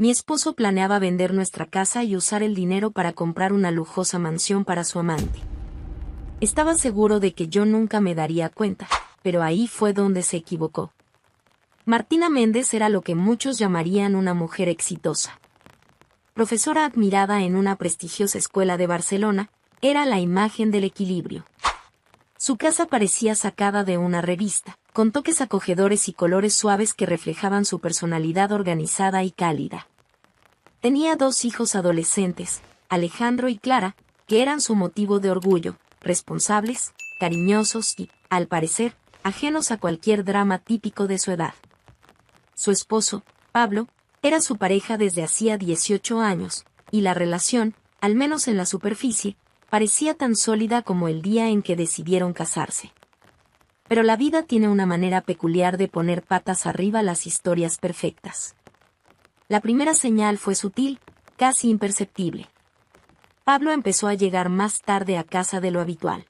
Mi esposo planeaba vender nuestra casa y usar el dinero para comprar una lujosa mansión para su amante. Estaba seguro de que yo nunca me daría cuenta, pero ahí fue donde se equivocó. Martina Méndez era lo que muchos llamarían una mujer exitosa. Profesora admirada en una prestigiosa escuela de Barcelona, era la imagen del equilibrio. Su casa parecía sacada de una revista, con toques acogedores y colores suaves que reflejaban su personalidad organizada y cálida. Tenía 2 hijos adolescentes, Alejandro y Clara, que eran su motivo de orgullo, responsables, cariñosos y, al parecer, ajenos a cualquier drama típico de su edad. Su esposo, Pablo, era su pareja desde hacía 18 años, y la relación, al menos en la superficie, parecía tan sólida como el día en que decidieron casarse. Pero la vida tiene una manera peculiar de poner patas arriba las historias perfectas. La primera señal fue sutil, casi imperceptible. Pablo empezó a llegar más tarde a casa de lo habitual.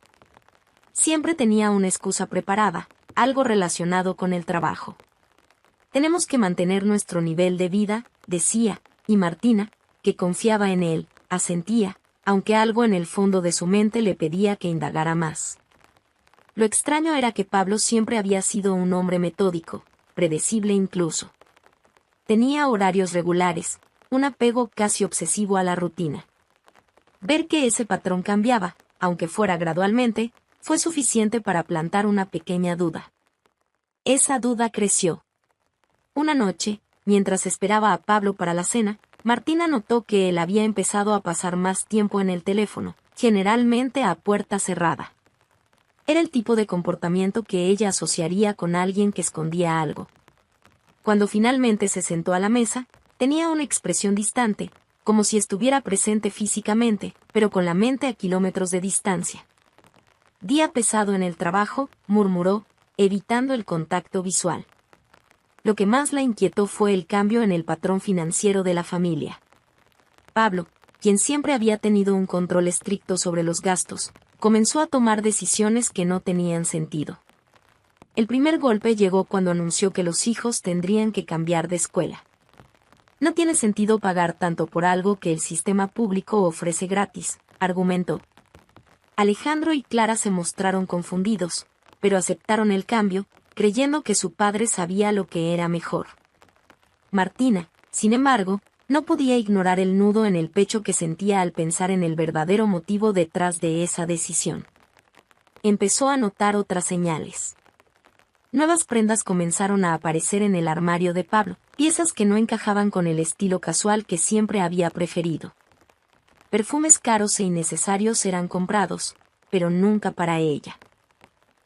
Siempre tenía una excusa preparada, algo relacionado con el trabajo. Tenemos que mantener nuestro nivel de vida, decía, y Martina, que confiaba en él, asentía, aunque algo en el fondo de su mente le pedía que indagara más. Lo extraño era que Pablo siempre había sido un hombre metódico, predecible incluso. Tenía horarios regulares, un apego casi obsesivo a la rutina. Ver que ese patrón cambiaba, aunque fuera gradualmente, fue suficiente para plantar una pequeña duda. Esa duda creció. Una noche, mientras esperaba a Pablo para la cena, Martina notó que él había empezado a pasar más tiempo en el teléfono, generalmente a puerta cerrada. Era el tipo de comportamiento que ella asociaría con alguien que escondía algo. Cuando finalmente se sentó a la mesa, tenía una expresión distante, como si estuviera presente físicamente, pero con la mente a kilómetros de distancia. Día pesado en el trabajo, murmuró, evitando el contacto visual. Lo que más la inquietó fue el cambio en el patrón financiero de la familia. Pablo, quien siempre había tenido un control estricto sobre los gastos, comenzó a tomar decisiones que no tenían sentido. El primer golpe llegó cuando anunció que los hijos tendrían que cambiar de escuela. No tiene sentido pagar tanto por algo que el sistema público ofrece gratis, argumentó. Alejandro y Clara se mostraron confundidos, pero aceptaron el cambio, creyendo que su padre sabía lo que era mejor. Martina, sin embargo, no podía ignorar el nudo en el pecho que sentía al pensar en el verdadero motivo detrás de esa decisión. Empezó a notar otras señales. Nuevas prendas comenzaron a aparecer en el armario de Pablo, piezas que no encajaban con el estilo casual que siempre había preferido. Perfumes caros e innecesarios eran comprados, pero nunca para ella.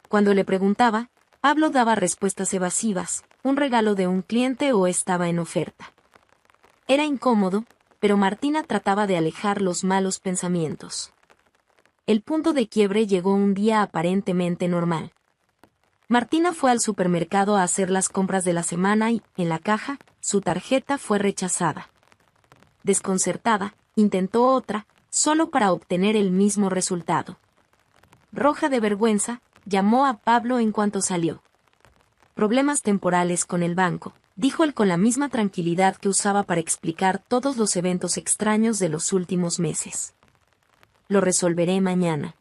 Cuando le preguntaba, Pablo daba respuestas evasivas, un regalo de un cliente o estaba en oferta. Era incómodo, pero Martina trataba de alejar los malos pensamientos. El punto de quiebre llegó un día aparentemente normal. Martina fue al supermercado a hacer las compras de la semana y, en la caja, su tarjeta fue rechazada. Desconcertada, intentó otra, solo para obtener el mismo resultado. Roja de vergüenza, llamó a Pablo en cuanto salió. Problemas temporales con el banco, dijo él con la misma tranquilidad que usaba para explicar todos los eventos extraños de los últimos meses. Lo resolveré mañana.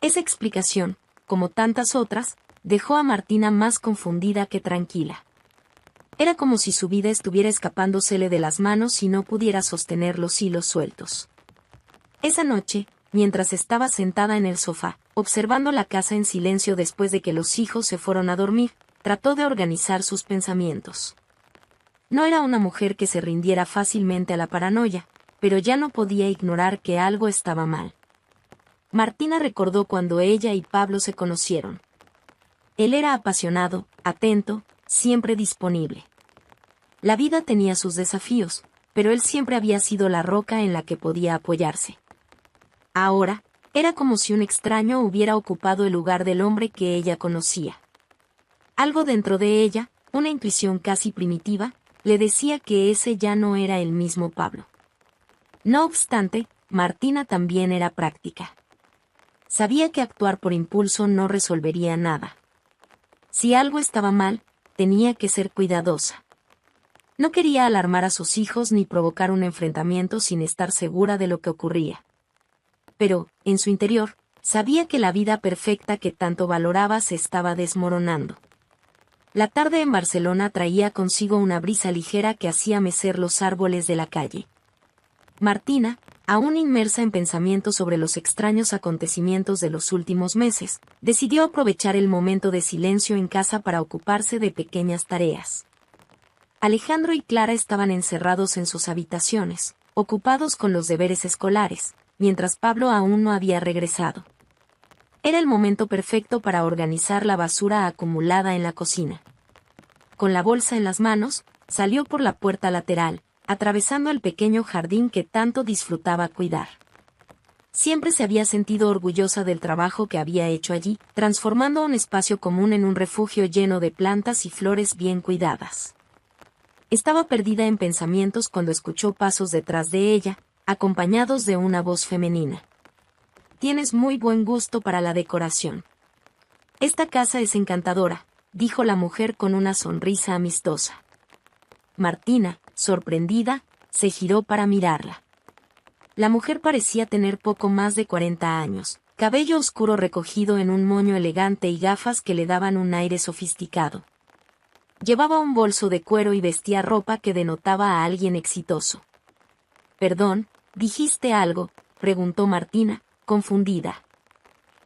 Esa explicación, como tantas otras, dejó a Martina más confundida que tranquila. Era como si su vida estuviera escapándosele de las manos y no pudiera sostener los hilos sueltos. Esa noche, mientras estaba sentada en el sofá, observando la casa en silencio después de que los hijos se fueron a dormir, trató de organizar sus pensamientos. No era una mujer que se rindiera fácilmente a la paranoia, pero ya no podía ignorar que algo estaba mal. Martina recordó cuando ella y Pablo se conocieron. Él era apasionado, atento, siempre disponible. La vida tenía sus desafíos, pero él siempre había sido la roca en la que podía apoyarse. Ahora, era como si un extraño hubiera ocupado el lugar del hombre que ella conocía. Algo dentro de ella, una intuición casi primitiva, le decía que ese ya no era el mismo Pablo. No obstante, Martina también era práctica. Sabía que actuar por impulso no resolvería nada. Si algo estaba mal, tenía que ser cuidadosa. No quería alarmar a sus hijos ni provocar un enfrentamiento sin estar segura de lo que ocurría. Pero, en su interior, sabía que la vida perfecta que tanto valoraba se estaba desmoronando. La tarde en Barcelona traía consigo una brisa ligera que hacía mecer los árboles de la calle. Martina, aún inmersa en pensamientos sobre los extraños acontecimientos de los últimos meses, decidió aprovechar el momento de silencio en casa para ocuparse de pequeñas tareas. Alejandro y Clara estaban encerrados en sus habitaciones, ocupados con los deberes escolares, mientras Pablo aún no había regresado. Era el momento perfecto para organizar la basura acumulada en la cocina. Con la bolsa en las manos, salió por la puerta lateral, atravesando el pequeño jardín que tanto disfrutaba cuidar. Siempre se había sentido orgullosa del trabajo que había hecho allí, transformando un espacio común en un refugio lleno de plantas y flores bien cuidadas. Estaba perdida en pensamientos cuando escuchó pasos detrás de ella, acompañados de una voz femenina. «Tienes muy buen gusto para la decoración. Esta casa es encantadora», dijo la mujer con una sonrisa amistosa. Martina, sorprendida, se giró para mirarla. La mujer parecía tener poco más de 40 años, cabello oscuro recogido en un moño elegante y gafas que le daban un aire sofisticado. Llevaba un bolso de cuero y vestía ropa que denotaba a alguien exitoso. «Perdón, ¿dijiste algo?», preguntó Martina, confundida.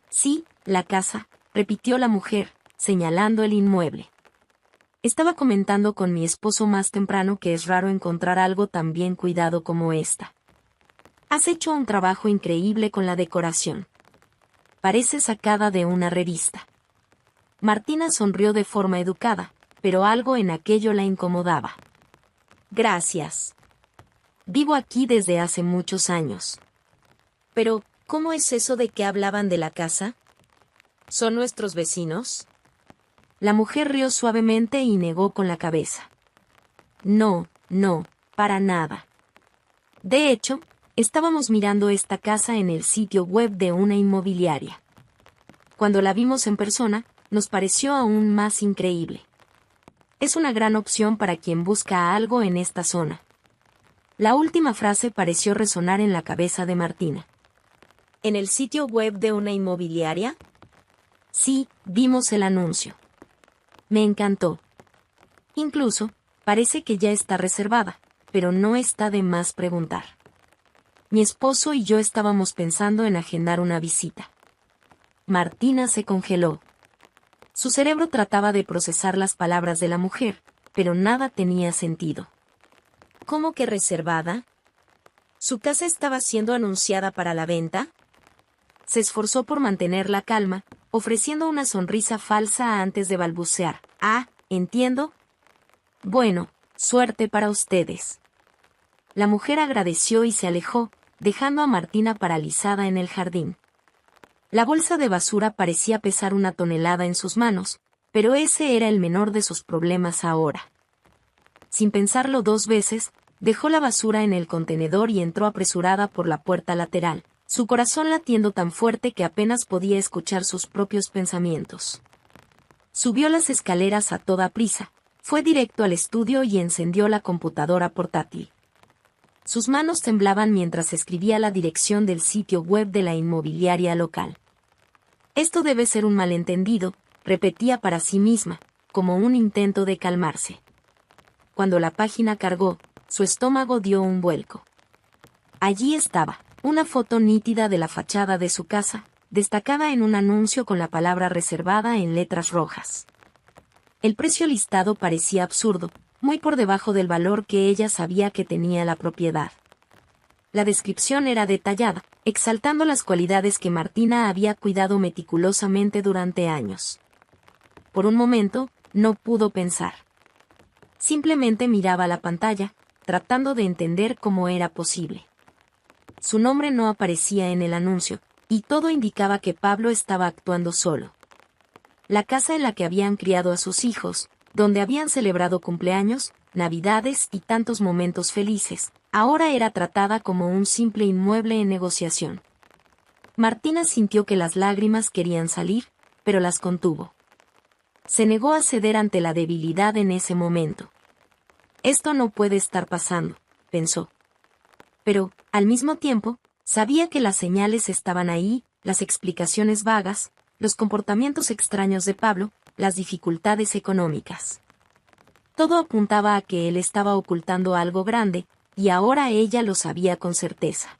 «Sí, la casa», repitió la mujer, señalando el inmueble. «Estaba comentando con mi esposo más temprano que es raro encontrar algo tan bien cuidado como esta. Has hecho un trabajo increíble con la decoración. Parece sacada de una revista». Martina sonrió de forma educada, pero algo en aquello la incomodaba. «Gracias. Vivo aquí desde hace muchos años». «Pero, ¿cómo es eso de que hablaban de la casa? ¿Son nuestros vecinos?». La mujer rió suavemente y negó con la cabeza. «No, para nada. De hecho, estábamos mirando esta casa en el sitio web de una inmobiliaria. Cuando la vimos en persona, nos pareció aún más increíble. Es una gran opción para quien busca algo en esta zona». La última frase pareció resonar en la cabeza de Martina. «¿En el sitio web de una inmobiliaria?». «Sí, vimos el anuncio. Me encantó. Incluso, parece que ya está reservada, pero no está de más preguntar. Mi esposo y yo estábamos pensando en agendar una visita». Martina se congeló. Su cerebro trataba de procesar las palabras de la mujer, pero nada tenía sentido. «¿Cómo que reservada? ¿Su casa estaba siendo anunciada para la venta?». Se esforzó por mantener la calma, ofreciendo una sonrisa falsa antes de balbucear. «Ah, entiendo. Bueno, suerte para ustedes». La mujer agradeció y se alejó, dejando a Martina paralizada en el jardín. La bolsa de basura parecía pesar 1 tonelada en sus manos, pero ese era el menor de sus problemas ahora. Sin pensarlo 2 veces, dejó la basura en el contenedor y entró apresurada por la puerta lateral, su corazón latiendo tan fuerte que apenas podía escuchar sus propios pensamientos. Subió las escaleras a toda prisa, fue directo al estudio y encendió la computadora portátil. Sus manos temblaban mientras escribía la dirección del sitio web de la inmobiliaria local. «Esto debe ser un malentendido», repetía para sí misma, como un intento de calmarse. Cuando la página cargó, su estómago dio un vuelco. Allí estaba, una foto nítida de la fachada de su casa, destacada en un anuncio con la palabra reservada en letras rojas. El precio listado parecía absurdo, muy por debajo del valor que ella sabía que tenía la propiedad. La descripción era detallada, exaltando las cualidades que Martina había cuidado meticulosamente durante años. Por un momento, no pudo pensar. Simplemente miraba la pantalla, tratando de entender cómo era posible. Su nombre no aparecía en el anuncio, y todo indicaba que Pablo estaba actuando solo. La casa en la que habían criado a sus hijos, donde habían celebrado cumpleaños, navidades y tantos momentos felices, ahora era tratada como un simple inmueble en negociación. Martina sintió que las lágrimas querían salir, pero las contuvo. Se negó a ceder ante la debilidad en ese momento. Esto no puede estar pasando, pensó. Pero, al mismo tiempo, sabía que las señales estaban ahí, las explicaciones vagas, los comportamientos extraños de Pablo, las dificultades económicas. Todo apuntaba a que él estaba ocultando algo grande, y ahora ella lo sabía con certeza.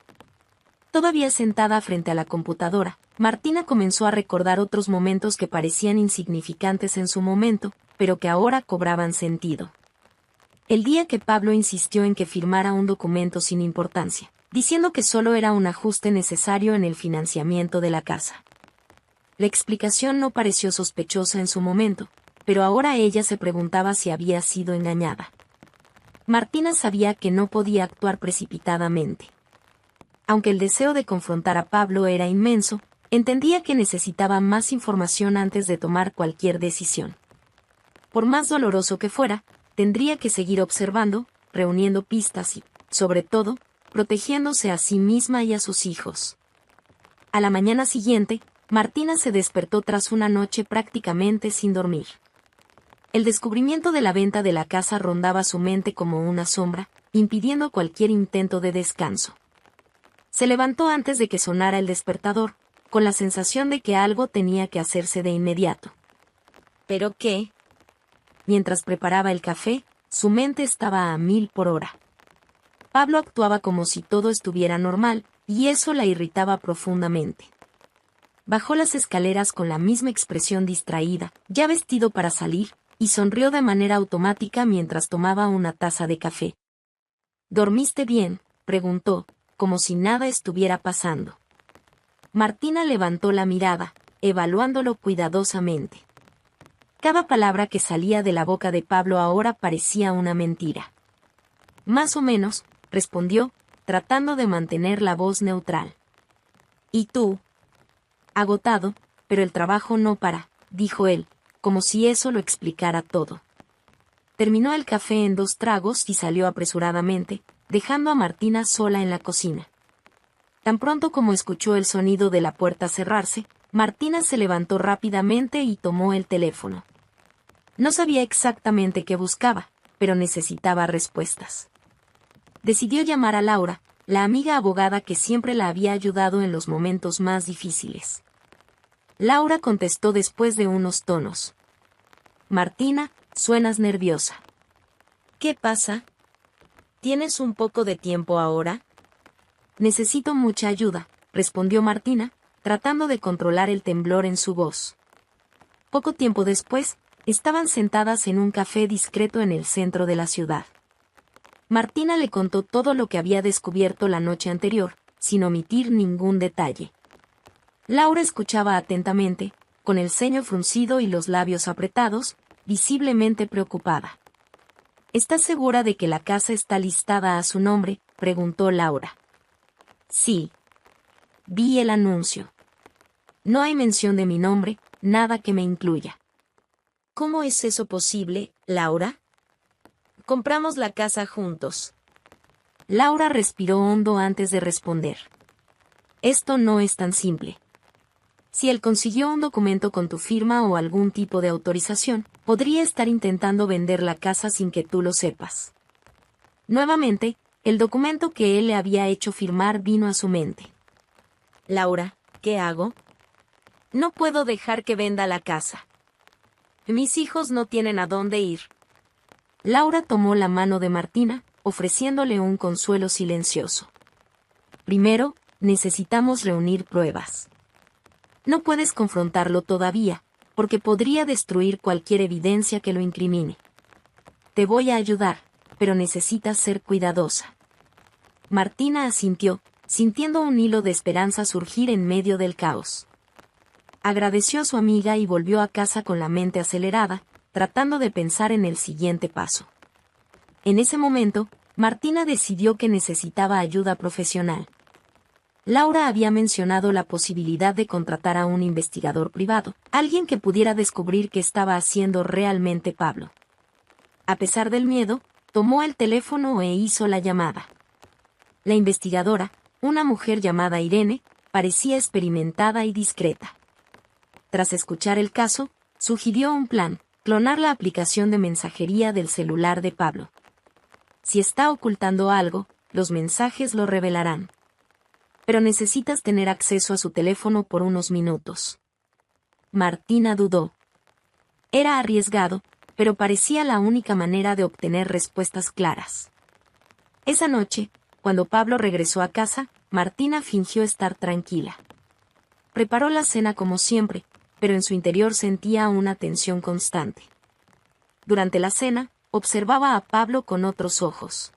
Todavía sentada frente a la computadora, Martina comenzó a recordar otros momentos que parecían insignificantes en su momento, pero que ahora cobraban sentido. El día que Pablo insistió en que firmara un documento sin importancia, diciendo que solo era un ajuste necesario en el financiamiento de la casa. La explicación no pareció sospechosa en su momento, pero ahora ella se preguntaba si había sido engañada. Martina sabía que no podía actuar precipitadamente. Aunque el deseo de confrontar a Pablo era inmenso, entendía que necesitaba más información antes de tomar cualquier decisión. Por más doloroso que fuera, tendría que seguir observando, reuniendo pistas y, sobre todo, protegiéndose a sí misma y a sus hijos. A la mañana siguiente, Martina se despertó tras una noche prácticamente sin dormir. El descubrimiento de la venta de la casa rondaba su mente como una sombra, impidiendo cualquier intento de descanso. Se levantó antes de que sonara el despertador, con la sensación de que algo tenía que hacerse de inmediato. ¿Pero qué? Mientras preparaba el café, su mente estaba a 1000 por hora. Pablo actuaba como si todo estuviera normal, y eso la irritaba profundamente. Bajó las escaleras con la misma expresión distraída, ya vestido para salir, y sonrió de manera automática mientras tomaba una taza de café. ¿Dormiste bien?, preguntó, como si nada estuviera pasando. Martina levantó la mirada, evaluándolo cuidadosamente. Cada palabra que salía de la boca de Pablo ahora parecía una mentira. Más o menos, respondió, tratando de mantener la voz neutral. ¿Y tú? Agotado, pero el trabajo no para, dijo él, como si eso lo explicara todo. Terminó el café en 2 tragos y salió apresuradamente, dejando a Martina sola en la cocina. Tan pronto como escuchó el sonido de la puerta cerrarse, Martina se levantó rápidamente y tomó el teléfono. No sabía exactamente qué buscaba, pero necesitaba respuestas. Decidió llamar a Laura, la amiga abogada que siempre la había ayudado en los momentos más difíciles. Laura contestó después de unos tonos. Martina, suenas nerviosa. ¿Qué pasa? ¿Tienes un poco de tiempo ahora? Necesito mucha ayuda, respondió Martina, tratando de controlar el temblor en su voz. Poco tiempo después, estaban sentadas en un café discreto en el centro de la ciudad. Martina le contó todo lo que había descubierto la noche anterior, sin omitir ningún detalle. Laura escuchaba atentamente, con el ceño fruncido y los labios apretados, visiblemente preocupada. ¿Estás segura de que la casa está listada a su nombre?, preguntó Laura. Sí. Vi el anuncio. No hay mención de mi nombre, nada que me incluya. ¿Cómo es eso posible, Laura? Compramos la casa juntos. Laura respiró hondo antes de responder. Esto no es tan simple. Si él consiguió un documento con tu firma o algún tipo de autorización, podría estar intentando vender la casa sin que tú lo sepas. Nuevamente, el documento que él le había hecho firmar vino a su mente. Laura, ¿qué hago? No puedo dejar que venda la casa. Mis hijos no tienen a dónde ir. Laura tomó la mano de Martina, ofreciéndole un consuelo silencioso. Primero, necesitamos reunir pruebas. No puedes confrontarlo todavía, porque podría destruir cualquier evidencia que lo incrimine. Te voy a ayudar, pero necesitas ser cuidadosa. Martina asintió, sintiendo un hilo de esperanza surgir en medio del caos. Agradeció a su amiga y volvió a casa con la mente acelerada, tratando de pensar en el siguiente paso. En ese momento, Martina decidió que necesitaba ayuda profesional. Laura había mencionado la posibilidad de contratar a un investigador privado, alguien que pudiera descubrir qué estaba haciendo realmente Pablo. A pesar del miedo, tomó el teléfono e hizo la llamada. La investigadora, una mujer llamada Irene, parecía experimentada y discreta. Tras escuchar el caso, sugirió un plan: clonar la aplicación de mensajería del celular de Pablo. Si está ocultando algo, los mensajes lo revelarán. Pero necesitas tener acceso a su teléfono por unos minutos. Martina dudó. Era arriesgado, pero parecía la única manera de obtener respuestas claras. Esa noche, cuando Pablo regresó a casa, Martina fingió estar tranquila. Preparó la cena como siempre, pero en su interior sentía una tensión constante. Durante la cena, observaba a Pablo con otros ojos.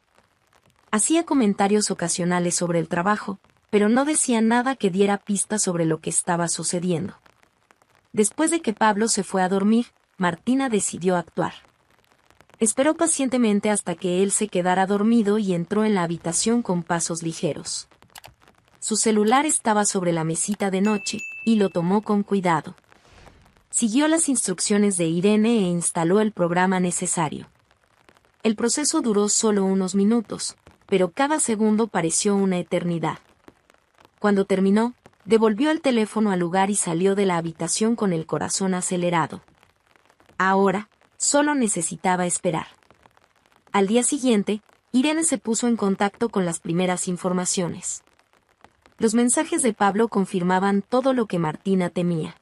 Hacía comentarios ocasionales sobre el trabajo, pero no decía nada que diera pistas sobre lo que estaba sucediendo. Después de que Pablo se fue a dormir, Martina decidió actuar. Esperó pacientemente hasta que él se quedara dormido y entró en la habitación con pasos ligeros. Su celular estaba sobre la mesita de noche, y lo tomó con cuidado. Siguió las instrucciones de Irene e instaló el programa necesario. El proceso duró solo unos minutos, pero cada segundo pareció una eternidad. Cuando terminó, devolvió el teléfono al lugar y salió de la habitación con el corazón acelerado. Ahora, solo necesitaba esperar. Al día siguiente, Irene se puso en contacto con las primeras informaciones. Los mensajes de Pablo confirmaban todo lo que Martina temía.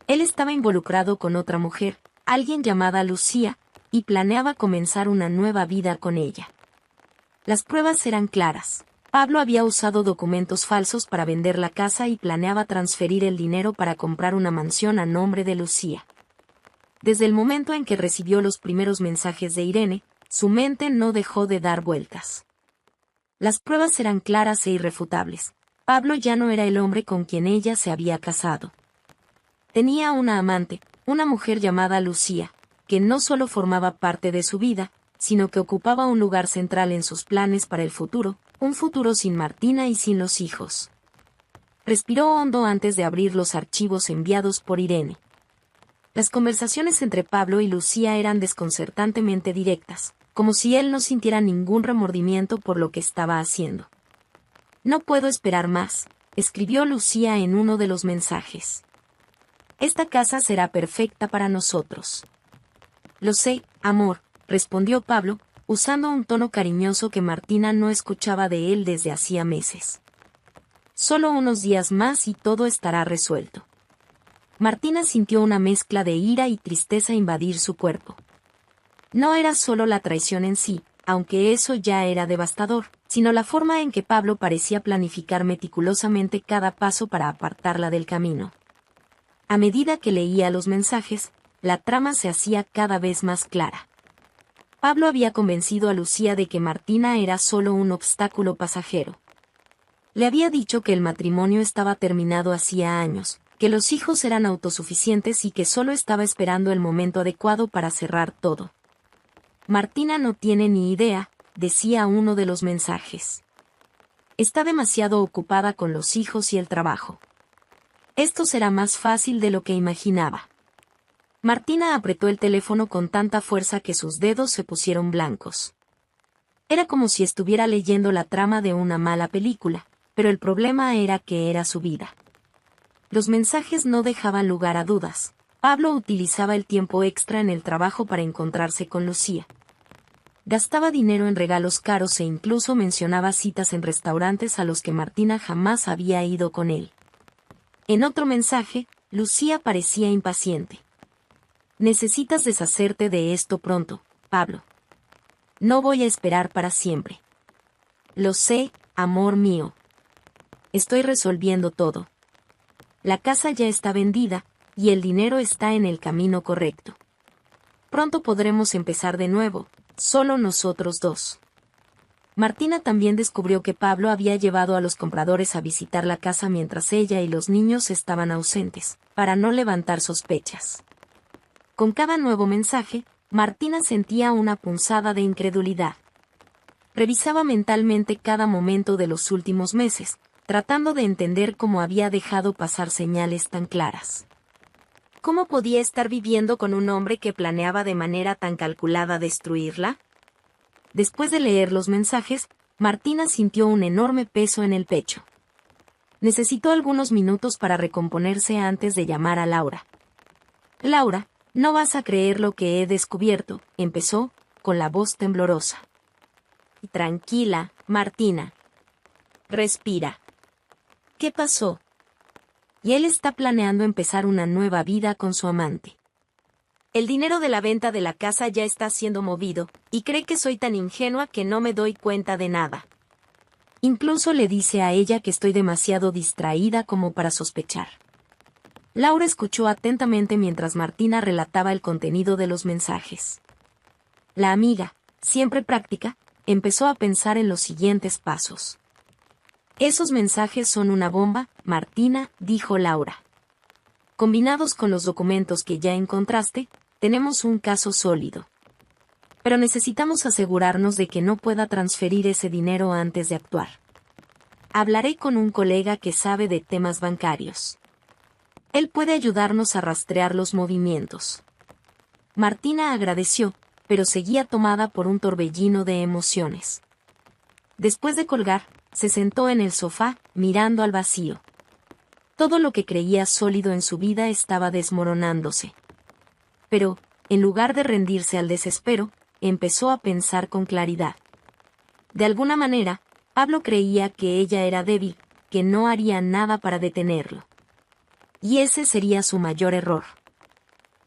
Él estaba involucrado con otra mujer, alguien llamada Lucía, y planeaba comenzar una nueva vida con ella. Las pruebas eran claras. Pablo había usado documentos falsos para vender la casa y planeaba transferir el dinero para comprar una mansión a nombre de Lucía. Desde el momento en que recibió los primeros mensajes de Irene, su mente no dejó de dar vueltas. Las pruebas eran claras e irrefutables. Pablo ya no era el hombre con quien ella se había casado. Tenía una amante, una mujer llamada Lucía, que no solo formaba parte de su vida, sino que ocupaba un lugar central en sus planes para el futuro, un futuro sin Martina y sin los hijos. Respiró hondo antes de abrir los archivos enviados por Irene. Las conversaciones entre Pablo y Lucía eran desconcertantemente directas, como si él no sintiera ningún remordimiento por lo que estaba haciendo. «No puedo esperar más», escribió Lucía en uno de los mensajes. «Esta casa será perfecta para nosotros». «Lo sé, amor», respondió Pablo, usando un tono cariñoso que Martina no escuchaba de él desde hacía meses. «Solo unos días más y todo estará resuelto». Martina sintió una mezcla de ira y tristeza invadir su cuerpo. No era solo la traición en sí, aunque eso ya era devastador, sino la forma en que Pablo parecía planificar meticulosamente cada paso para apartarla del camino. A medida que leía los mensajes, la trama se hacía cada vez más clara. Pablo había convencido a Lucía de que Martina era solo un obstáculo pasajero. Le había dicho que el matrimonio estaba terminado hacía años, que los hijos eran autosuficientes y que solo estaba esperando el momento adecuado para cerrar todo. «Martina no tiene ni idea», decía uno de los mensajes. «Está demasiado ocupada con los hijos y el trabajo. Esto será más fácil de lo que imaginaba». Martina apretó el teléfono con tanta fuerza que sus dedos se pusieron blancos. Era como si estuviera leyendo la trama de una mala película, pero el problema era que era su vida. Los mensajes no dejaban lugar a dudas. Pablo utilizaba el tiempo extra en el trabajo para encontrarse con Lucía. Gastaba dinero en regalos caros e incluso mencionaba citas en restaurantes a los que Martina jamás había ido con él. En otro mensaje, Lucía parecía impaciente. «Necesitas deshacerte de esto pronto, Pablo. No voy a esperar para siempre». «Lo sé, amor mío. Estoy resolviendo todo. La casa ya está vendida, y el dinero está en el camino correcto. Pronto podremos empezar de nuevo, solo nosotros dos». Martina también descubrió que Pablo había llevado a los compradores a visitar la casa mientras ella y los niños estaban ausentes, para no levantar sospechas. Con cada nuevo mensaje, Martina sentía una punzada de incredulidad. Revisaba mentalmente cada momento de los últimos meses, tratando de entender cómo había dejado pasar señales tan claras. ¿Cómo podía estar viviendo con un hombre que planeaba de manera tan calculada destruirla? Después de leer los mensajes, Martina sintió un enorme peso en el pecho. Necesitó algunos minutos para recomponerse antes de llamar a Laura. «Laura, no vas a creer lo que he descubierto», empezó, con la voz temblorosa. Tranquila, Martina. Respira. ¿Qué pasó? Y él está planeando empezar una nueva vida con su amante. El dinero de la venta de la casa ya está siendo movido, y cree que soy tan ingenua que no me doy cuenta de nada. Incluso le dice a ella que estoy demasiado distraída como para sospechar. Laura escuchó atentamente mientras Martina relataba el contenido de los mensajes. La amiga, siempre práctica, empezó a pensar en los siguientes pasos. Esos mensajes son una bomba, Martina, dijo Laura. Combinados con los documentos que ya encontraste, tenemos un caso sólido. Pero necesitamos asegurarnos de que no pueda transferir ese dinero antes de actuar. Hablaré con un colega que sabe de temas bancarios. Él puede ayudarnos a rastrear los movimientos. Martina agradeció, pero seguía tomada por un torbellino de emociones. Después de colgar, se sentó en el sofá, mirando al vacío. Todo lo que creía sólido en su vida estaba desmoronándose. Pero, en lugar de rendirse al desespero, empezó a pensar con claridad. De alguna manera, Pablo creía que ella era débil, que no haría nada para detenerlo. Y ese sería su mayor error.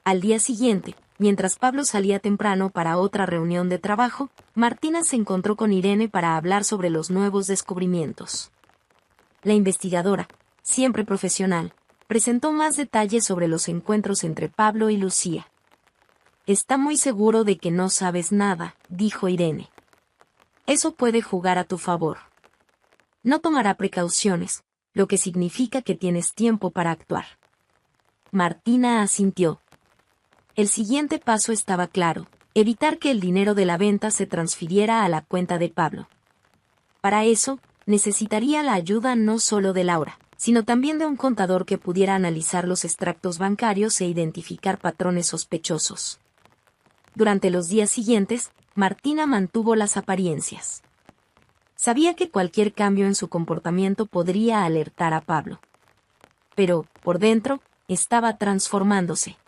Al día siguiente, mientras Pablo salía temprano para otra reunión de trabajo, Martina se encontró con Irene para hablar sobre los nuevos descubrimientos. La investigadora, siempre profesional, presentó más detalles sobre los encuentros entre Pablo y Lucía. «Está muy seguro de que no sabes nada», dijo Irene. «Eso puede jugar a tu favor. No tomará precauciones, lo que significa que tienes tiempo para actuar». Martina asintió. El siguiente paso estaba claro: evitar que el dinero de la venta se transfiriera a la cuenta de Pablo. Para eso, necesitaría la ayuda no solo de Laura, sino también de un contador que pudiera analizar los extractos bancarios e identificar patrones sospechosos. Durante los días siguientes, Martina mantuvo las apariencias. Sabía que cualquier cambio en su comportamiento podría alertar a Pablo. Pero, por dentro, estaba transformándose.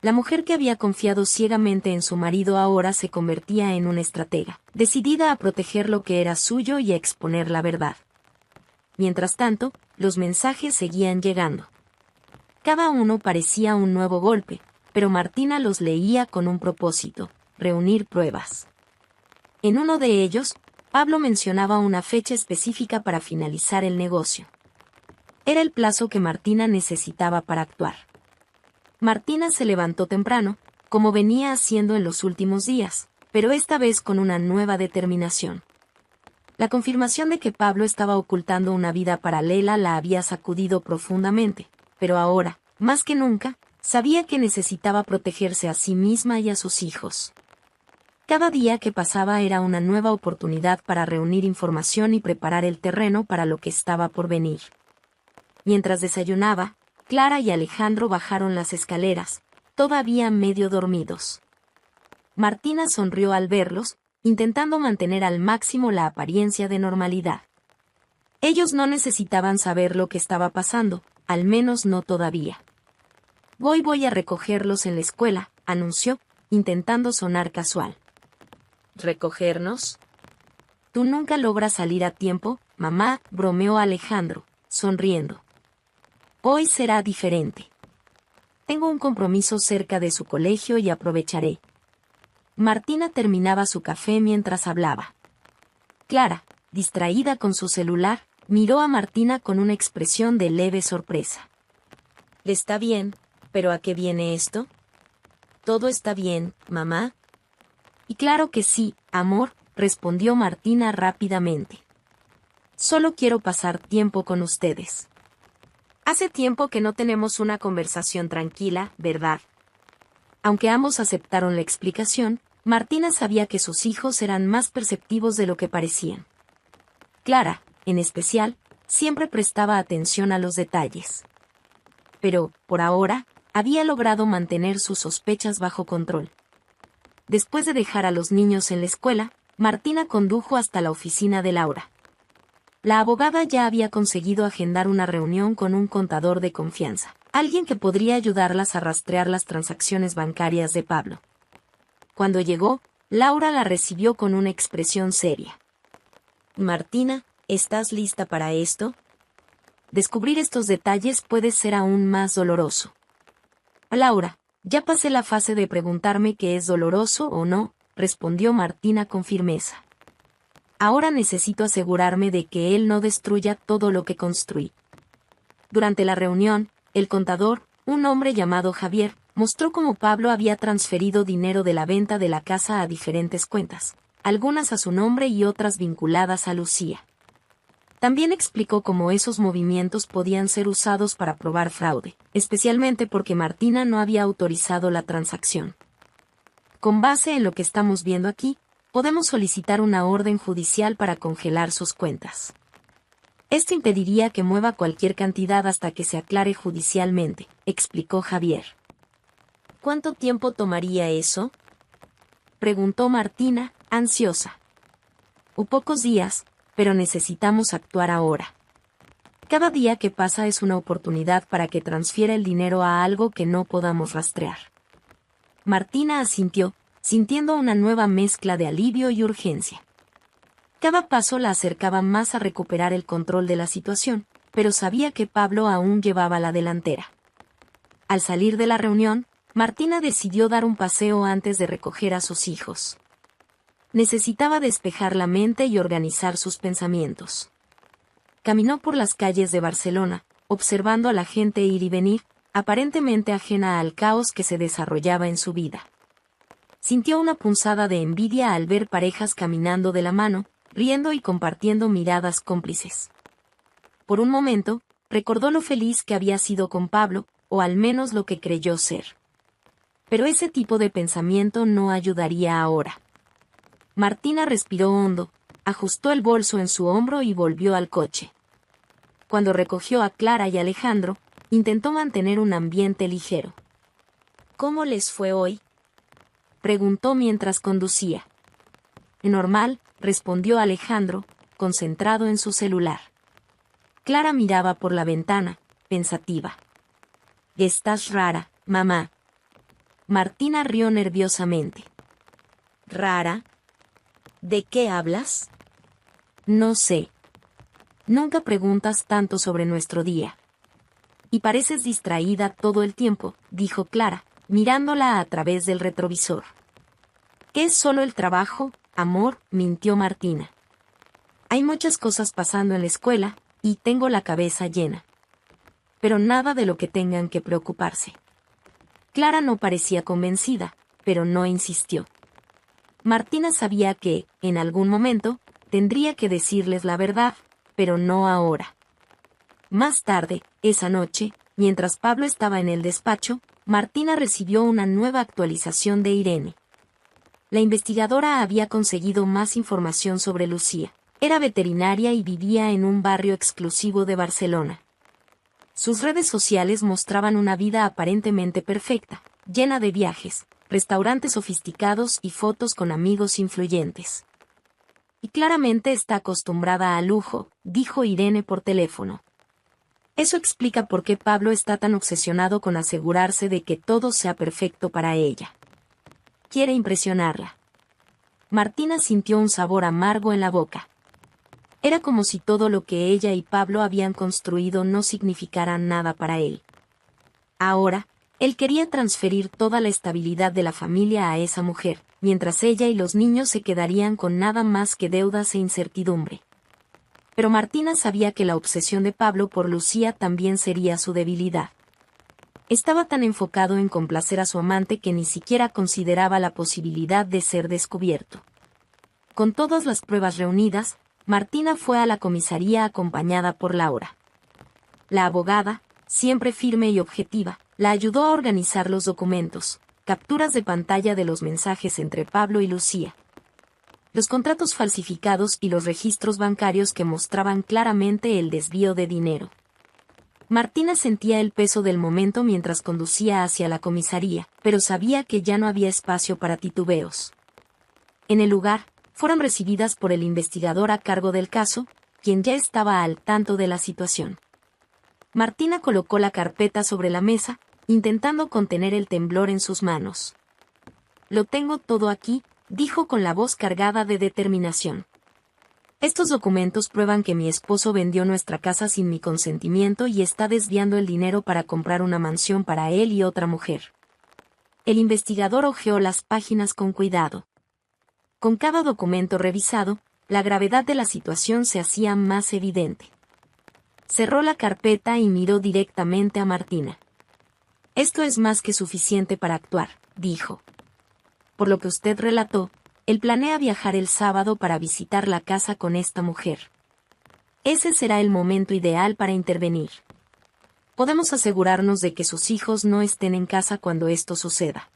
La mujer que había confiado ciegamente en su marido ahora se convertía en una estratega, decidida a proteger lo que era suyo y a exponer la verdad. Mientras tanto, los mensajes seguían llegando. Cada uno parecía un nuevo golpe, pero Martina los leía con un propósito: reunir pruebas. En uno de ellos, Pablo mencionaba una fecha específica para finalizar el negocio. Era el plazo que Martina necesitaba para actuar. Martina se levantó temprano, como venía haciendo en los últimos días, pero esta vez con una nueva determinación. La confirmación de que Pablo estaba ocultando una vida paralela la había sacudido profundamente, pero ahora, más que nunca, sabía que necesitaba protegerse a sí misma y a sus hijos. Cada día que pasaba era una nueva oportunidad para reunir información y preparar el terreno para lo que estaba por venir. Mientras desayunaba, Clara y Alejandro bajaron las escaleras, todavía medio dormidos. Martina sonrió al verlos, intentando mantener al máximo la apariencia de normalidad. Ellos no necesitaban saber lo que estaba pasando, al menos no todavía. Voy a recogerlos en la escuela», anunció, intentando sonar casual. «¿Recogernos? Tú nunca logras salir a tiempo, mamá», bromeó Alejandro, sonriendo. «Hoy será diferente. Tengo un compromiso cerca de su colegio y aprovecharé». Martina terminaba su café mientras hablaba. Clara, distraída con su celular, miró a Martina con una expresión de leve sorpresa. «Está bien, pero ¿a qué viene esto?» «Todo está bien, mamá». «Y claro que sí, amor», respondió Martina rápidamente. «Solo quiero pasar tiempo con ustedes. Hace tiempo que no tenemos una conversación tranquila, ¿verdad?» Aunque ambos aceptaron la explicación, Martina sabía que sus hijos eran más perceptivos de lo que parecían. Clara, en especial, siempre prestaba atención a los detalles. Pero, por ahora, había logrado mantener sus sospechas bajo control. Después de dejar a los niños en la escuela, Martina condujo hasta la oficina de Laura. La abogada ya había conseguido agendar una reunión con un contador de confianza, alguien que podría ayudarlas a rastrear las transacciones bancarias de Pablo. Cuando llegó, Laura la recibió con una expresión seria. Martina, ¿estás lista para esto? Descubrir estos detalles puede ser aún más doloroso. Laura, ya pasé la fase de preguntarme qué es doloroso o no, respondió Martina con firmeza. Ahora necesito asegurarme de que él no destruya todo lo que construí. Durante la reunión, el contador, un hombre llamado Javier, mostró cómo Pablo había transferido dinero de la venta de la casa a diferentes cuentas, algunas a su nombre y otras vinculadas a Lucía. También explicó cómo esos movimientos podían ser usados para probar fraude, especialmente porque Martina no había autorizado la transacción. Con base en lo que estamos viendo aquí, podemos solicitar una orden judicial para congelar sus cuentas. Esto impediría que mueva cualquier cantidad hasta que se aclare judicialmente, explicó Javier. ¿Cuánto tiempo tomaría eso?, preguntó Martina, ansiosa. Pocos días, pero necesitamos actuar ahora. Cada día que pasa es una oportunidad para que transfiera el dinero a algo que no podamos rastrear. Martina asintió, sintiendo una nueva mezcla de alivio y urgencia. Cada paso la acercaba más a recuperar el control de la situación, pero sabía que Pablo aún llevaba la delantera. Al salir de la reunión, Martina decidió dar un paseo antes de recoger a sus hijos. Necesitaba despejar la mente y organizar sus pensamientos. Caminó por las calles de Barcelona, observando a la gente ir y venir, aparentemente ajena al caos que se desarrollaba en su vida. Sintió una punzada de envidia al ver parejas caminando de la mano, riendo y compartiendo miradas cómplices. Por un momento, recordó lo feliz que había sido con Pablo, o al menos lo que creyó ser. Pero ese tipo de pensamiento no ayudaría ahora. Martina respiró hondo, ajustó el bolso en su hombro y volvió al coche. Cuando recogió a Clara y Alejandro, intentó mantener un ambiente ligero. ¿Cómo les fue hoy?, preguntó mientras conducía. Normal, respondió Alejandro, concentrado en su celular. Clara miraba por la ventana, pensativa. Estás rara, mamá. Martina rió nerviosamente. ¿Rara? ¿De qué hablas? No sé. Nunca preguntas tanto sobre nuestro día. Y pareces distraída todo el tiempo, dijo Clara, mirándola a través del retrovisor. ¿Qué es solo el trabajo, amor?, mintió Martina. Hay muchas cosas pasando en la escuela, y tengo la cabeza llena. Pero nada de lo que tengan que preocuparse. Clara no parecía convencida, pero no insistió. Martina sabía que, en algún momento, tendría que decirles la verdad, pero no ahora. Más tarde, esa noche, mientras Pablo estaba en el despacho, Martina recibió una nueva actualización de Irene. La investigadora había conseguido más información sobre Lucía. Era veterinaria y vivía en un barrio exclusivo de Barcelona. Sus redes sociales mostraban una vida aparentemente perfecta, llena de viajes, restaurantes sofisticados y fotos con amigos influyentes. Y claramente está acostumbrada al lujo, dijo Irene por teléfono. Eso explica por qué Pablo está tan obsesionado con asegurarse de que todo sea perfecto para ella. Quiere impresionarla. Martina sintió un sabor amargo en la boca. Era como si todo lo que ella y Pablo habían construido no significara nada para él. Ahora, él quería transferir toda la estabilidad de la familia a esa mujer, mientras ella y los niños se quedarían con nada más que deudas e incertidumbre. Pero Martina sabía que la obsesión de Pablo por Lucía también sería su debilidad. Estaba tan enfocado en complacer a su amante que ni siquiera consideraba la posibilidad de ser descubierto. Con todas las pruebas reunidas, Martina fue a la comisaría acompañada por Laura. La abogada, siempre firme y objetiva, la ayudó a organizar los documentos, capturas de pantalla de los mensajes entre Pablo y Lucía, los contratos falsificados y los registros bancarios que mostraban claramente el desvío de dinero. Martina sentía el peso del momento mientras conducía hacia la comisaría, pero sabía que ya no había espacio para titubeos. En el lugar, fueron recibidas por el investigador a cargo del caso, quien ya estaba al tanto de la situación. Martina colocó la carpeta sobre la mesa, intentando contener el temblor en sus manos. Lo tengo todo aquí, dijo con la voz cargada de determinación. Estos documentos prueban que mi esposo vendió nuestra casa sin mi consentimiento y está desviando el dinero para comprar una mansión para él y otra mujer. El investigador hojeó las páginas con cuidado. Con cada documento revisado, la gravedad de la situación se hacía más evidente. Cerró la carpeta y miró directamente a Martina. Esto es más que suficiente para actuar, dijo. Por lo que usted relató, él planea viajar el sábado para visitar la casa con esta mujer. Ese será el momento ideal para intervenir. Podemos asegurarnos de que sus hijos no estén en casa cuando esto suceda.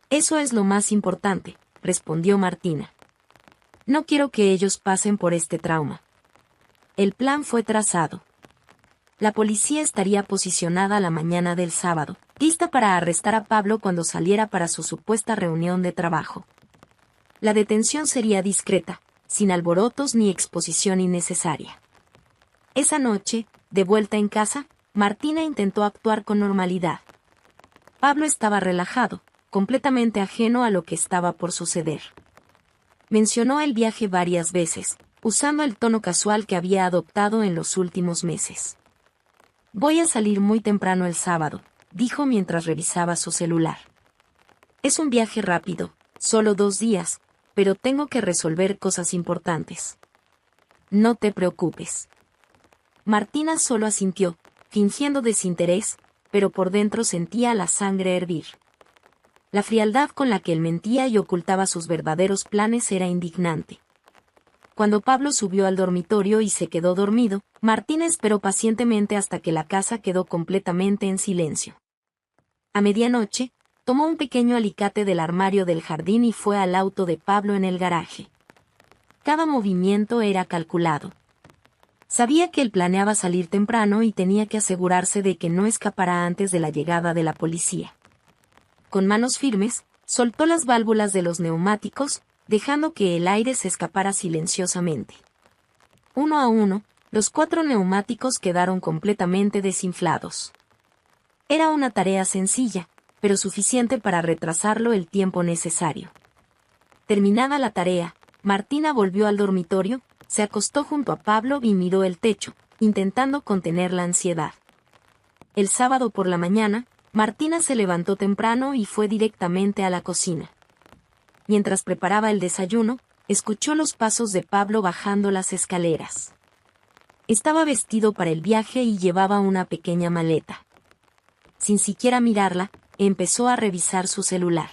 Eso es lo más importante, respondió Martina. No quiero que ellos pasen por este trauma. El plan fue trazado. La policía estaría posicionada la mañana del sábado, lista para arrestar a Pablo cuando saliera para su supuesta reunión de trabajo. La detención sería discreta, sin alborotos ni exposición innecesaria. Esa noche, de vuelta en casa, Martina intentó actuar con normalidad. Pablo estaba relajado, completamente ajeno a lo que estaba por suceder. Mencionó el viaje varias veces, usando el tono casual que había adoptado en los últimos meses. Voy a salir muy temprano el sábado, dijo mientras revisaba su celular. Es un viaje rápido, solo 2 días, pero tengo que resolver cosas importantes. No te preocupes. Martina solo asintió, fingiendo desinterés, pero por dentro sentía la sangre hervir. La frialdad con la que él mentía y ocultaba sus verdaderos planes era indignante. Cuando Pablo subió al dormitorio y se quedó dormido, Martina esperó pacientemente hasta que la casa quedó completamente en silencio. A medianoche, tomó un pequeño alicate del armario del jardín y fue al auto de Pablo en el garaje. Cada movimiento era calculado. Sabía que él planeaba salir temprano y tenía que asegurarse de que no escapara antes de la llegada de la policía. Con manos firmes, soltó las válvulas de los neumáticos, dejando que el aire se escapara silenciosamente. Uno a uno, los 4 neumáticos quedaron completamente desinflados. Era una tarea sencilla, pero suficiente para retrasarlo el tiempo necesario. Terminada la tarea, Martina volvió al dormitorio, se acostó junto a Pablo y miró el techo, intentando contener la ansiedad. El sábado por la mañana, Martina se levantó temprano y fue directamente a la cocina. Mientras preparaba el desayuno, escuchó los pasos de Pablo bajando las escaleras. Estaba vestido para el viaje y llevaba una pequeña maleta. Sin siquiera mirarla, empezó a revisar su celular.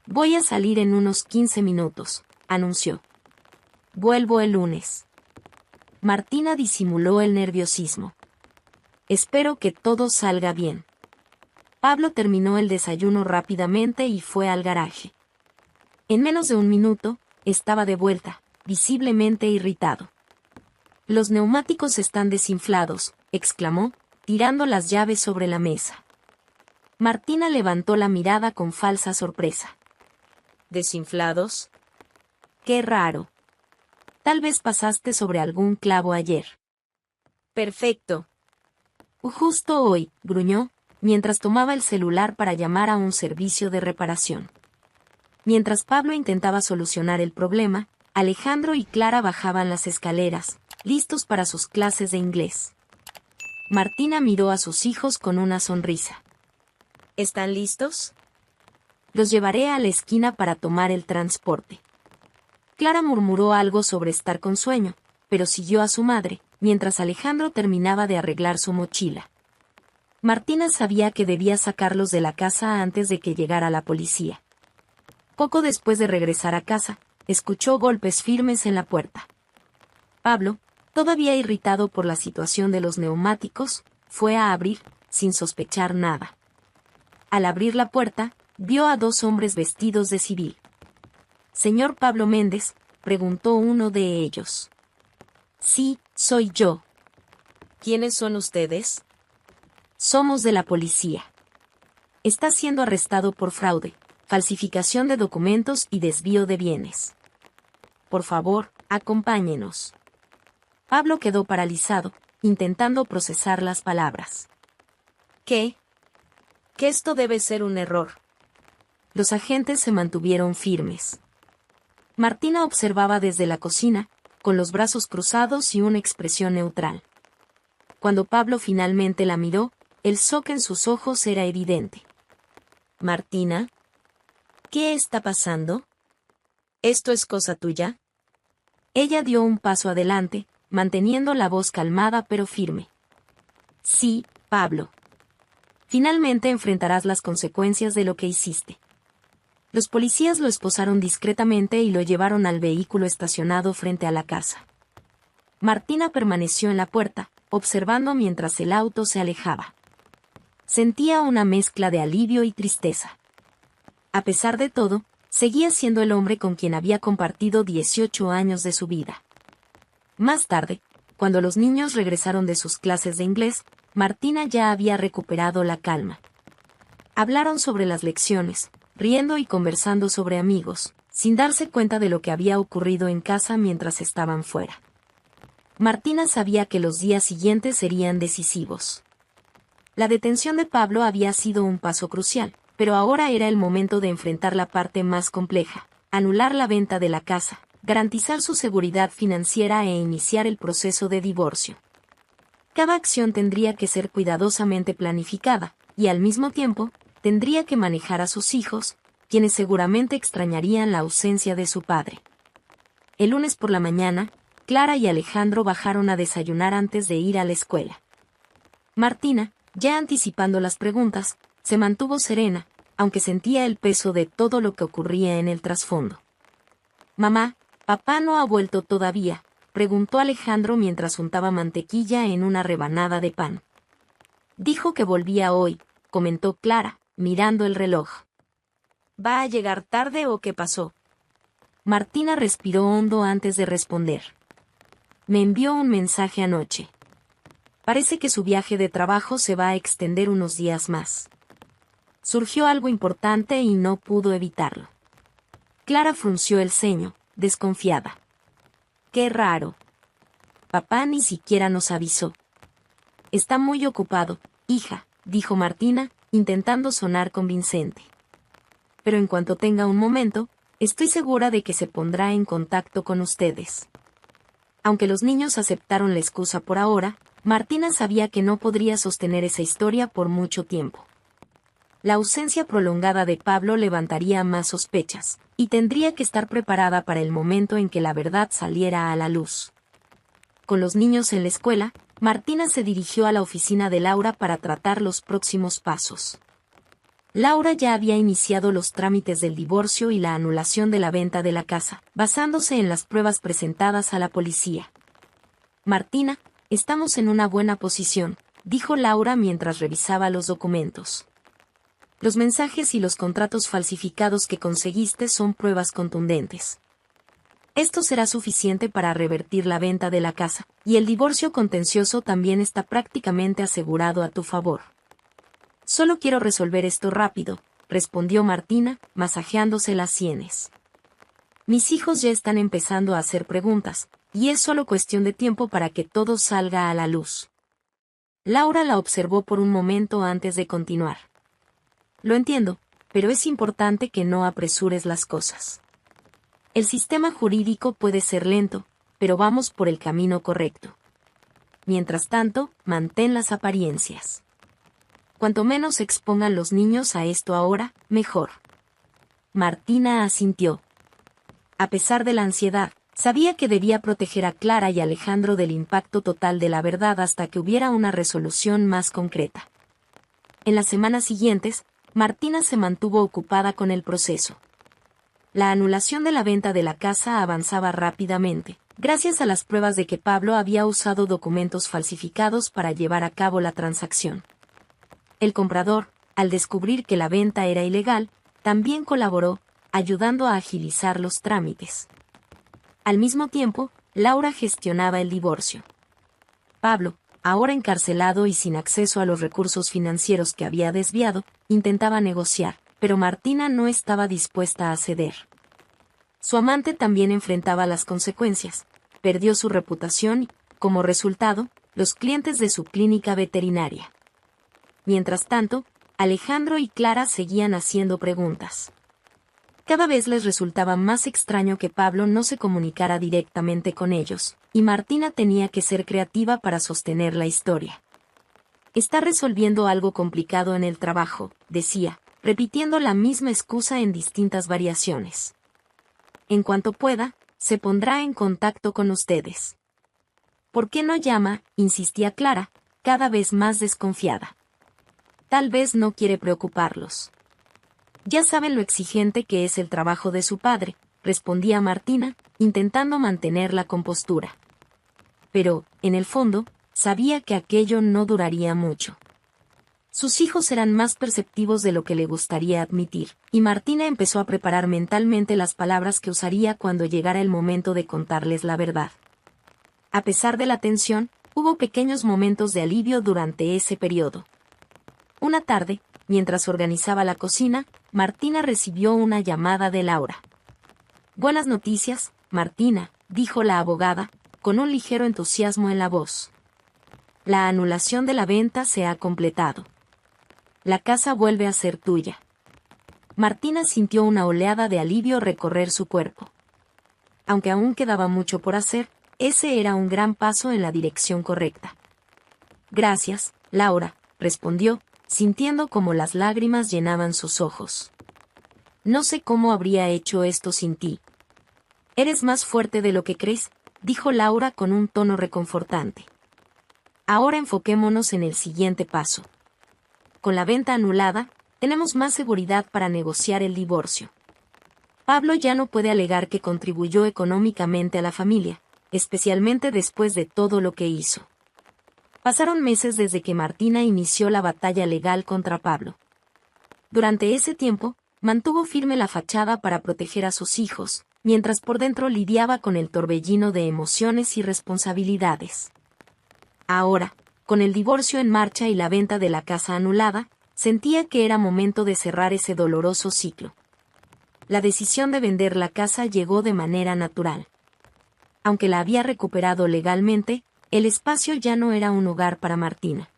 Voy a salir en unos 15 minutos, anunció. Vuelvo el lunes. Martina disimuló el nerviosismo. Espero que todo salga bien. Pablo terminó el desayuno rápidamente y fue al garaje. En menos de un minuto, estaba de vuelta, visiblemente irritado. Los neumáticos están desinflados, exclamó, tirando las llaves sobre la mesa. Martina levantó la mirada con falsa sorpresa. ¿Desinflados? Qué raro. Tal vez pasaste sobre algún clavo ayer. Perfecto. Justo hoy, gruñó, mientras tomaba el celular para llamar a un servicio de reparación. Mientras Pablo intentaba solucionar el problema, Alejandro y Clara bajaban las escaleras, listos para sus clases de inglés. Martina miró a sus hijos con una sonrisa. ¿Están listos? Los llevaré a la esquina para tomar el transporte. Clara murmuró algo sobre estar con sueño, pero siguió a su madre, mientras Alejandro terminaba de arreglar su mochila. Martina sabía que debía sacarlos de la casa antes de que llegara la policía. Poco después de regresar a casa, escuchó golpes firmes en la puerta. Pablo, todavía irritado por la situación de los neumáticos, fue a abrir, sin sospechar nada. Al abrir la puerta, vio a 2 hombres vestidos de civil. «¿Señor Pablo Méndez?», preguntó uno de ellos. «Sí, soy yo». «¿Quiénes son ustedes?». «Somos de la policía. Está siendo arrestado por fraude, falsificación de documentos y desvío de bienes. Por favor, acompáñenos». Pablo quedó paralizado, intentando procesar las palabras. ¿Qué? Que esto debe ser un error. Los agentes se mantuvieron firmes. Martina observaba desde la cocina, con los brazos cruzados y una expresión neutral. Cuando Pablo finalmente la miró, el shock en sus ojos era evidente. «Martina, ¿qué está pasando? ¿Esto es cosa tuya?» Ella dio un paso adelante, manteniendo la voz calmada pero firme. «Sí, Pablo. Finalmente enfrentarás las consecuencias de lo que hiciste». Los policías lo esposaron discretamente y lo llevaron al vehículo estacionado frente a la casa. Martina permaneció en la puerta, observando mientras el auto se alejaba. Sentía una mezcla de alivio y tristeza. A pesar de todo, seguía siendo el hombre con quien había compartido 18 años de su vida. Más tarde, cuando los niños regresaron de sus clases de inglés, Martina ya había recuperado la calma. Hablaron sobre las lecciones, riendo y conversando sobre amigos, sin darse cuenta de lo que había ocurrido en casa mientras estaban fuera. Martina sabía que los días siguientes serían decisivos. La detención de Pablo había sido un paso crucial, pero ahora era el momento de enfrentar la parte más compleja: anular la venta de la casa, garantizar su seguridad financiera e iniciar el proceso de divorcio. Cada acción tendría que ser cuidadosamente planificada, y al mismo tiempo, tendría que manejar a sus hijos, quienes seguramente extrañarían la ausencia de su padre. El lunes por la mañana, Clara y Alejandro bajaron a desayunar antes de ir a la escuela. Martina, ya anticipando las preguntas, se mantuvo serena, aunque sentía el peso de todo lo que ocurría en el trasfondo. «Mamá, ¿papá no ha vuelto todavía?», preguntó Alejandro mientras untaba mantequilla en una rebanada de pan. «Dijo que volvía hoy», comentó Clara, mirando el reloj. «¿Va a llegar tarde o qué pasó?». Martina respiró hondo antes de responder. «Me envió un mensaje anoche. Parece que su viaje de trabajo se va a extender unos días más. Surgió algo importante y no pudo evitarlo». Clara frunció el ceño, desconfiada. «Qué raro. Papá ni siquiera nos avisó». «Está muy ocupado, hija», dijo Martina, intentando sonar convincente. «Pero en cuanto tenga un momento, estoy segura de que se pondrá en contacto con ustedes». Aunque los niños aceptaron la excusa por ahora, Martina sabía que no podría sostener esa historia por mucho tiempo. La ausencia prolongada de Pablo levantaría más sospechas, y tendría que estar preparada para el momento en que la verdad saliera a la luz. Con los niños en la escuela, Martina se dirigió a la oficina de Laura para tratar los próximos pasos. Laura ya había iniciado los trámites del divorcio y la anulación de la venta de la casa, basándose en las pruebas presentadas a la policía. «Martina, estamos en una buena posición», dijo Laura mientras revisaba los documentos. «Los mensajes y los contratos falsificados que conseguiste son pruebas contundentes. Esto será suficiente para revertir la venta de la casa, y el divorcio contencioso también está prácticamente asegurado a tu favor». «Solo quiero resolver esto rápido», respondió Martina, masajeándose las sienes. «Mis hijos ya están empezando a hacer preguntas, y es solo cuestión de tiempo para que todo salga a la luz». Laura la observó por un momento antes de continuar. «Lo entiendo, pero es importante que no apresures las cosas. El sistema jurídico puede ser lento, pero vamos por el camino correcto. Mientras tanto, mantén las apariencias. Cuanto menos se expongan los niños a esto ahora, mejor». Martina asintió. A pesar de la ansiedad, sabía que debía proteger a Clara y Alejandro del impacto total de la verdad hasta que hubiera una resolución más concreta. En las semanas siguientes, Martina se mantuvo ocupada con el proceso. La anulación de la venta de la casa avanzaba rápidamente, gracias a las pruebas de que Pablo había usado documentos falsificados para llevar a cabo la transacción. El comprador, al descubrir que la venta era ilegal, también colaboró, ayudando a agilizar los trámites. Al mismo tiempo, Laura gestionaba el divorcio. Pablo, ahora encarcelado y sin acceso a los recursos financieros que había desviado, intentaba negociar, pero Martina no estaba dispuesta a ceder. Su amante también enfrentaba las consecuencias. Perdió su reputación y, como resultado, los clientes de su clínica veterinaria. Mientras tanto, Alejandro y Clara seguían haciendo preguntas. Cada vez les resultaba más extraño que Pablo no se comunicara directamente con ellos, y Martina tenía que ser creativa para sostener la historia. Está resolviendo algo complicado en el trabajo, decía, repitiendo la misma excusa en distintas variaciones. En cuanto pueda, se pondrá en contacto con ustedes. ¿Por qué no llama?, insistía Clara, cada vez más desconfiada. Tal vez no quiere preocuparlos. Ya saben lo exigente que es el trabajo de su padre, respondía Martina, intentando mantener la compostura. Pero, en el fondo, sabía que aquello no duraría mucho. Sus hijos eran más perceptivos de lo que le gustaría admitir, y Martina empezó a preparar mentalmente las palabras que usaría cuando llegara el momento de contarles la verdad. A pesar de la tensión, hubo pequeños momentos de alivio durante ese periodo. Una tarde, mientras organizaba la cocina, Martina recibió una llamada de Laura. «Buenas noticias, Martina», dijo la abogada, con un ligero entusiasmo en la voz. «La anulación de la venta se ha completado. La casa vuelve a ser tuya». Martina sintió una oleada de alivio recorrer su cuerpo. Aunque aún quedaba mucho por hacer, ese era un gran paso en la dirección correcta. «Gracias, Laura», respondió, sintiendo como las lágrimas llenaban sus ojos. «No sé cómo habría hecho esto sin ti». «Eres más fuerte de lo que crees», dijo Laura con un tono reconfortante. «Ahora enfoquémonos en el siguiente paso. Con la venta anulada, tenemos más seguridad para negociar el divorcio. Pablo ya no puede alegar que contribuyó económicamente a la familia, especialmente después de todo lo que hizo». Pasaron meses desde que Martina inició la batalla legal contra Pablo. Durante ese tiempo, mantuvo firme la fachada para proteger a sus hijos, mientras por dentro lidiaba con el torbellino de emociones y responsabilidades. Ahora, con el divorcio en marcha y la venta de la casa anulada, sentía que era momento de cerrar ese doloroso ciclo. La decisión de vender la casa llegó de manera natural. Aunque la había recuperado legalmente, el espacio ya no era un hogar para Martina.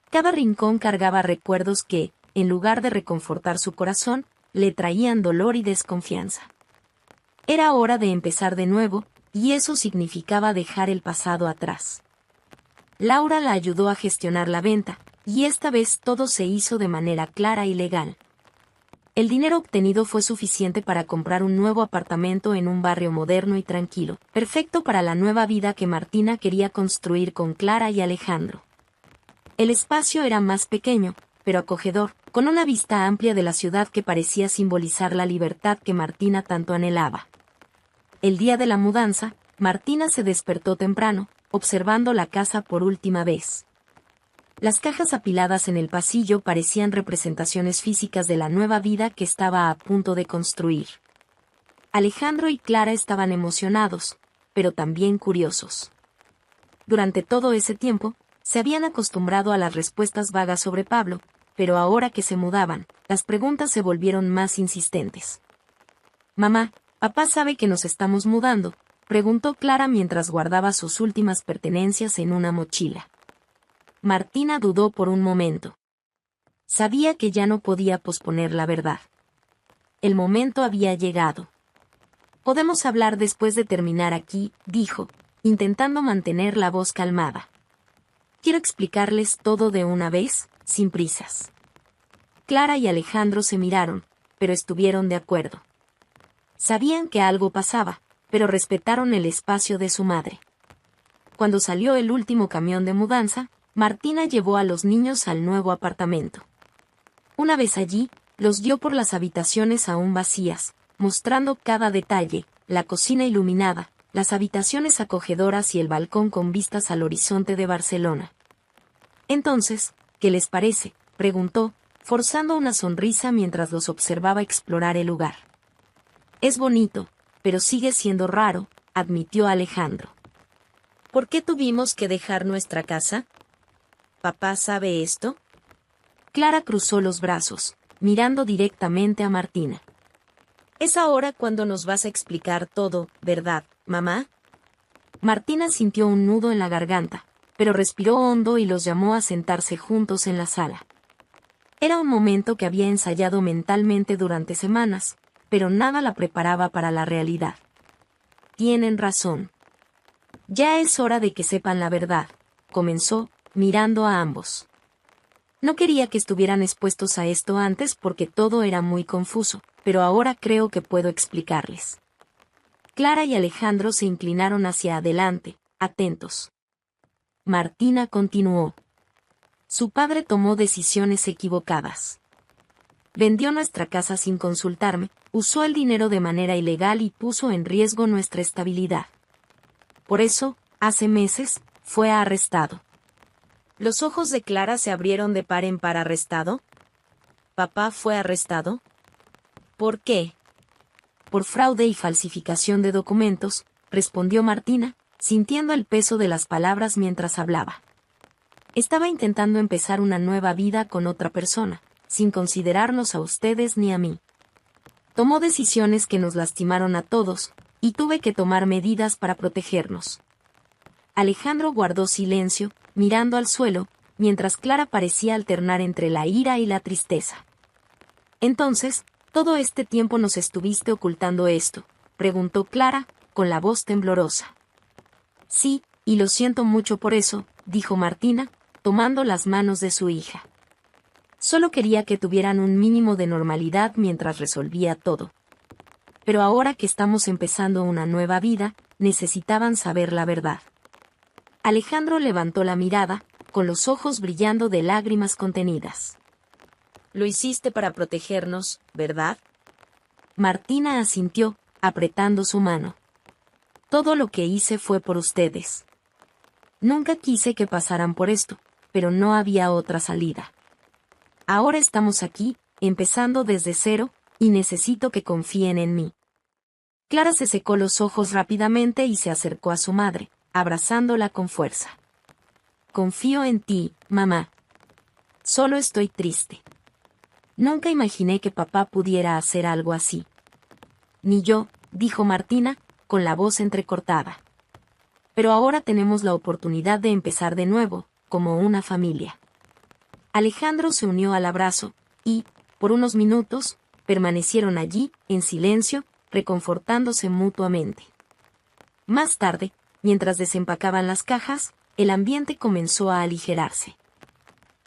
Cada rincón cargaba recuerdos que, en lugar de reconfortar su corazón, le traían dolor y desconfianza. Era hora de empezar de nuevo, y eso significaba dejar el pasado atrás. Laura la ayudó a gestionar la venta, y esta vez todo se hizo de manera clara y legal. El dinero obtenido fue suficiente para comprar un nuevo apartamento en un barrio moderno y tranquilo, perfecto para la nueva vida que Martina quería construir con Clara y Alejandro. El espacio era más pequeño, pero acogedor, con una vista amplia de la ciudad que parecía simbolizar la libertad que Martina tanto anhelaba. El día de la mudanza, Martina se despertó temprano, observando la casa por última vez. Las cajas apiladas en el pasillo parecían representaciones físicas de la nueva vida que estaba a punto de construir. Alejandro y Clara estaban emocionados, pero también curiosos. Durante todo ese tiempo, se habían acostumbrado a las respuestas vagas sobre Pablo, pero ahora que se mudaban, las preguntas se volvieron más insistentes. «Mamá, ¿papá sabe que nos estamos mudando?», preguntó Clara mientras guardaba sus últimas pertenencias en una mochila. Martina dudó por un momento. Sabía que ya no podía posponer la verdad. El momento había llegado. «Podemos hablar después de terminar aquí», dijo, intentando mantener la voz calmada. «Quiero explicarles todo de una vez, sin prisas». Clara y Alejandro se miraron, pero estuvieron de acuerdo. Sabían que algo pasaba, pero respetaron el espacio de su madre. Cuando salió el último camión de mudanza, Martina llevó a los niños al nuevo apartamento. Una vez allí, los guió por las habitaciones aún vacías, mostrando cada detalle, la cocina iluminada, las habitaciones acogedoras y el balcón con vistas al horizonte de Barcelona. «Entonces, ¿qué les parece?», preguntó, forzando una sonrisa mientras los observaba explorar el lugar. «Es bonito, pero sigue siendo raro», admitió Alejandro. «¿Por qué tuvimos que dejar nuestra casa? ¿Papá sabe esto?». Clara cruzó los brazos, mirando directamente a Martina. «Es ahora cuando nos vas a explicar todo, ¿verdad, mamá?». Martina sintió un nudo en la garganta, pero respiró hondo y los llamó a sentarse juntos en la sala. Era un momento que había ensayado mentalmente durante semanas, pero nada la preparaba para la realidad. Tienen razón. Ya es hora de que sepan la verdad, comenzó, mirando a ambos. No quería que estuvieran expuestos a esto antes porque todo era muy confuso, pero ahora creo que puedo explicarles. Clara y Alejandro se inclinaron hacia adelante, atentos. Martina continuó. Su padre tomó decisiones equivocadas. Vendió nuestra casa sin consultarme, usó el dinero de manera ilegal y puso en riesgo nuestra estabilidad. Por eso, hace meses, fue arrestado. Los ojos de Clara se abrieron de par en par. ¿Arrestado? ¿Papá fue arrestado? ¿Por qué? Por fraude y falsificación de documentos, respondió Martina, sintiendo el peso de las palabras mientras hablaba. Estaba intentando empezar una nueva vida con otra persona, sin considerarnos a ustedes ni a mí. Tomó decisiones que nos lastimaron a todos, y tuve que tomar medidas para protegernos. Alejandro guardó silencio, mirando al suelo, mientras Clara parecía alternar entre la ira y la tristeza. Entonces, ¿todo este tiempo nos estuviste ocultando esto?, preguntó Clara, con la voz temblorosa. Sí, y lo siento mucho por eso, dijo Martina, tomando las manos de su hija. Solo quería que tuvieran un mínimo de normalidad mientras resolvía todo. Pero ahora que estamos empezando una nueva vida, necesitaban saber la verdad. Alejandro levantó la mirada, con los ojos brillando de lágrimas contenidas. Lo hiciste para protegernos, ¿verdad? Martina asintió, apretando su mano. Todo lo que hice fue por ustedes. Nunca quise que pasaran por esto, pero no había otra salida. Ahora estamos aquí, empezando desde cero, y necesito que confíen en mí. Clara se secó los ojos rápidamente y se acercó a su madre, abrazándola con fuerza. Confío en ti, mamá. Solo estoy triste. Nunca imaginé que papá pudiera hacer algo así. Ni yo, dijo Martina, con la voz entrecortada. Pero ahora tenemos la oportunidad de empezar de nuevo, como una familia. Alejandro se unió al abrazo, y, por unos minutos, permanecieron allí, en silencio, reconfortándose mutuamente. Más tarde, mientras desempacaban las cajas, el ambiente comenzó a aligerarse.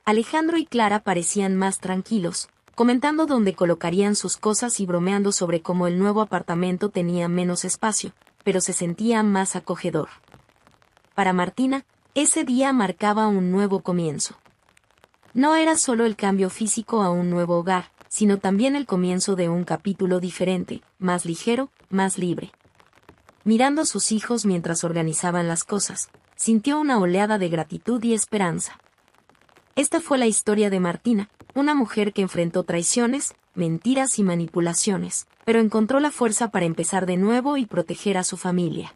Alejandro y Clara parecían más tranquilos, comentando dónde colocarían sus cosas y bromeando sobre cómo el nuevo apartamento tenía menos espacio, pero se sentía más acogedor. Para Martina, ese día marcaba un nuevo comienzo. No era solo el cambio físico a un nuevo hogar, sino también el comienzo de un capítulo diferente, más ligero, más libre. Mirando a sus hijos mientras organizaban las cosas, sintió una oleada de gratitud y esperanza. Esta fue la historia de Martina, una mujer que enfrentó traiciones, mentiras y manipulaciones, pero encontró la fuerza para empezar de nuevo y proteger a su familia.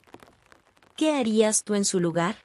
¿Qué harías tú en su lugar?